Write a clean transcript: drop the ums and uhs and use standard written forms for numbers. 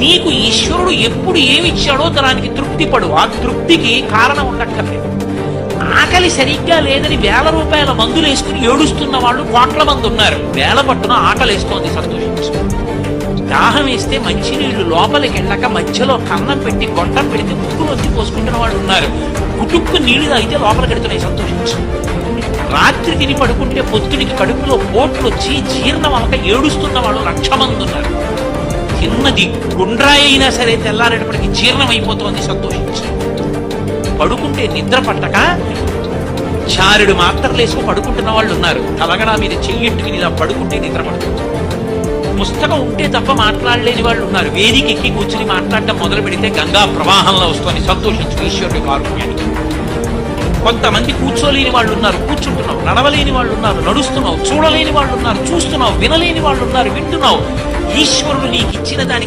నీకు ఈశ్వరుడు ఎప్పుడు ఏమిచ్చాడో దానికి తృప్తి పడు. ఆ తృప్తికి కారణం ఉండక్కర్లేదు. ఆకలి సరిగ్గా లేదని వేల రూపాయల మందులు వేసుకుని ఏడుస్తున్న వాళ్ళు కోట్ల మంది ఉన్నారు. వేల పట్టున ఆకలేస్తోంది, సంతోషించు. దాహం వేస్తే మంచినీళ్లు లోపలికి వెళ్ళక మధ్యలో కన్నం పెట్టి గొట్టం పెడితే ముక్కులు వచ్చి పోసుకుంటున్న వాళ్ళు ఉన్నారు. కుటుక్కు నీళ్లు తాగితే లోపలికి వెళ్తున్నాయి, సంతోషించు. రాత్రి తిని పడుకుంటే పొద్దునికి కడుపులో పోట్లు వచ్చి జీర్ణం అవక ఏడుస్తున్న వాళ్ళు 1,00,000 మంది ఉన్నారు. చిన్నది గుండ్రాయి అయినా సరే తెల్లారేటప్పటికి జీర్ణం అయిపోతోంది, సంతోషించు. పడుకుంటే నిద్ర పట్టక చారుడు మాత్రలు వేసుకు పడుకుంటున్న వాళ్ళు ఉన్నారు. తలగడా మీద చెయ్యెట్టుకుని ఇలా పడుకుంటే నిద్ర పడుతుంది. పుస్తకం ఉంటే తప్ప మాట్లాడలేని వాళ్ళు ఉన్నారు. వేదిక ఎక్కి కూర్చుని మాట్లాడటం మొదలు పెడితే గంగా ప్రవాహంలో వస్తుంది, సంతోషించు ఈశ్వరుడి కారుణ్యానికి. కొంతమంది కూర్చోలేని వాళ్ళు ఉన్నారు, కూర్చుంటున్నావు. నడవలేని వాళ్ళు ఉన్నారు, నడుస్తున్నావు. చూడలేని వాళ్ళు ఉన్నారు, చూస్తున్నావు. వినలేని వాళ్ళు ఉన్నారు, వింటున్నావు. ఈశ్వరుడు నీకు ఇచ్చిన దానికి